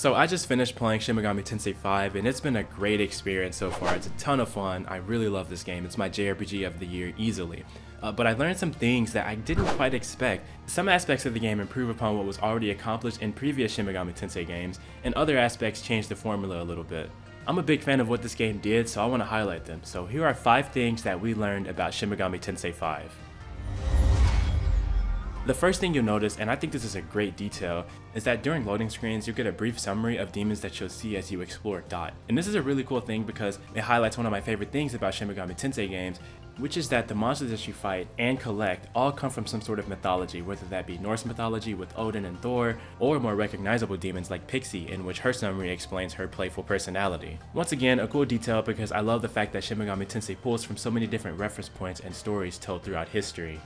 So I just finished playing Shin Megami Tensei V, and it's been a great experience so far. It's a ton of fun. I really love this game. It's my JRPG of the year easily. But I learned some things that I didn't quite expect. Some aspects of the game improve upon what was already accomplished in previous Shin Megami Tensei games, and other aspects change the formula a little bit. I'm a big fan of what this game did, so I want to highlight them. So here are 5 things that we learned about Shin Megami Tensei V. The first thing you'll notice, and I think this is a great detail, is that during loading screens you'll get a brief summary of demons that you'll see as you explore Dot. And this is a really cool thing because it highlights one of my favorite things about Shin Megami Tensei games, which is that the monsters that you fight and collect all come from some sort of mythology, whether that be Norse mythology with Odin and Thor, or more recognizable demons like Pixie, in which her summary explains her playful personality. Once again, a cool detail because I love the fact that Shin Megami Tensei pulls from so many different reference points and stories told throughout history.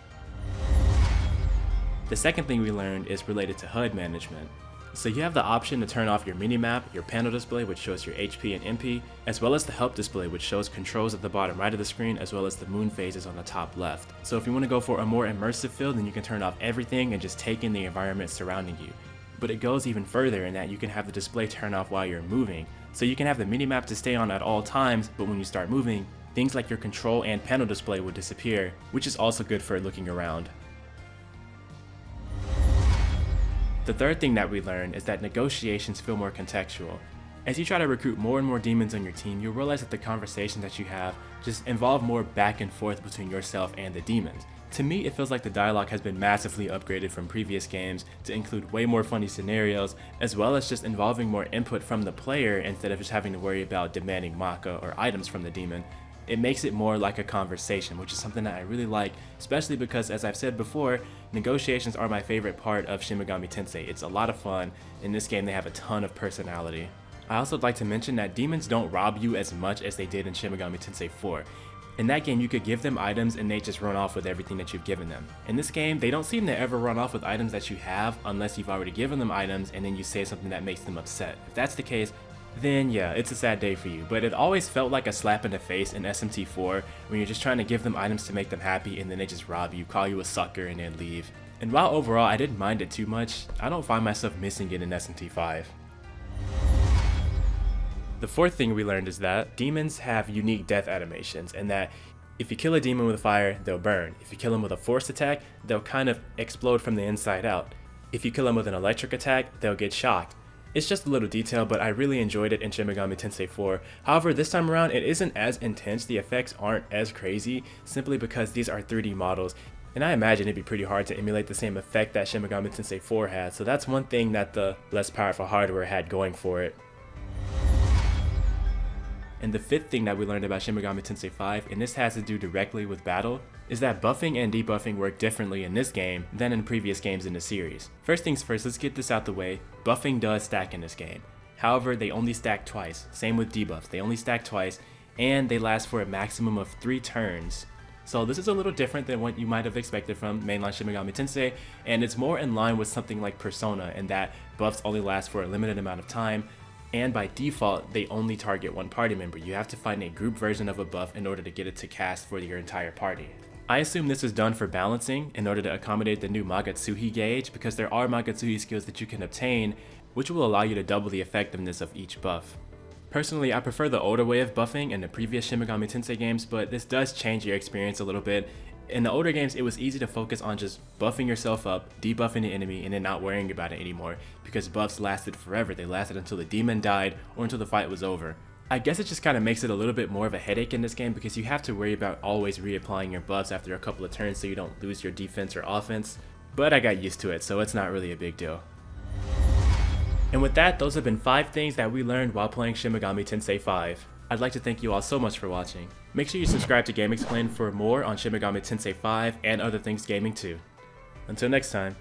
The second thing we learned is related to HUD management. So you have the option to turn off your minimap, your panel display which shows your HP and MP, as well as the help display which shows controls at the bottom right of the screen as well as the moon phases on the top left. So if you want to go for a more immersive feel, then you can turn off everything and just take in the environment surrounding you. But it goes even further in that you can have the display turn off while you're moving. So you can have the minimap to stay on at all times, but when you start moving, things like your control and panel display will disappear, which is also good for looking around. The third thing that we learned is that negotiations feel more contextual. As you try to recruit more and more demons on your team, you'll realize that the conversations that you have just involve more back and forth between yourself and the demons. To me, it feels like the dialogue has been massively upgraded from previous games to include way more funny scenarios, as well as just involving more input from the player instead of just having to worry about demanding maka or items from the demon. It makes it more like a conversation, which is something that I really like, especially because, as I've said before, negotiations are my favorite part of Shin Megami Tensei. It's a lot of fun. In this game, they have a ton of personality. I also would like to mention that demons don't rob you as much as they did in Shin Megami Tensei IV. In that game, you could give them items and they just run off with everything that you've given them. In this game, they don't seem to ever run off with items that you have unless you've already given them items and then you say something that makes them upset. If that's the case, then yeah, it's a sad day for you. But it always felt like a slap in the face in SMT4 when you're just trying to give them items to make them happy and then they just rob you, call you a sucker, and then leave. And while overall I didn't mind it too much, I don't find myself missing it in SMT5. The fourth thing we learned is that demons have unique death animations, and that if you kill a demon with fire, they'll burn. If you kill them with a forced attack, they'll kind of explode from the inside out. If you kill them with an electric attack, they'll get shocked. It's just a little detail, but I really enjoyed it in Shin Megami Tensei IV. However, this time around, it isn't as intense. The effects aren't as crazy, simply because these are 3D models, and I imagine it'd be pretty hard to emulate the same effect that Shin Megami Tensei IV had, so that's one thing that the less powerful hardware had going for it. And the fifth thing that we learned about Shin Megami Tensei V, and this has to do directly with battle, is that buffing and debuffing work differently in this game than in previous games in the series. First things first, let's get this out the way. Buffing does stack in this game. However, they only stack twice. Same with debuffs, they only stack twice, and they last for a maximum of 3 turns. So this is a little different than what you might have expected from mainline Shin Megami Tensei, and it's more in line with something like Persona in that buffs only last for a limited amount of time, and by default, they only target one party member. You have to find a group version of a buff in order to get it to cast for your entire party. I assume this is done for balancing in order to accommodate the new Magatsuhi gauge, because there are Magatsuhi skills that you can obtain which will allow you to double the effectiveness of each buff. Personally, I prefer the older way of buffing in the previous Shin Megami Tensei games, but this does change your experience a little bit. In the older games, it was easy to focus on just buffing yourself up, debuffing the enemy, and then not worrying about it anymore, because buffs lasted forever. They lasted until the demon died or until the fight was over. I guess it just kind of makes it a little bit more of a headache in this game because you have to worry about always reapplying your buffs after a couple of turns so you don't lose your defense or offense, but I got used to it, so it's not really a big deal. And with that, those have been 5 things that we learned while playing Shin Megami Tensei V. I'd like to thank you all so much for watching. Make sure you subscribe to GameXplain for more on Shin Megami Tensei V and other things gaming too. Until next time.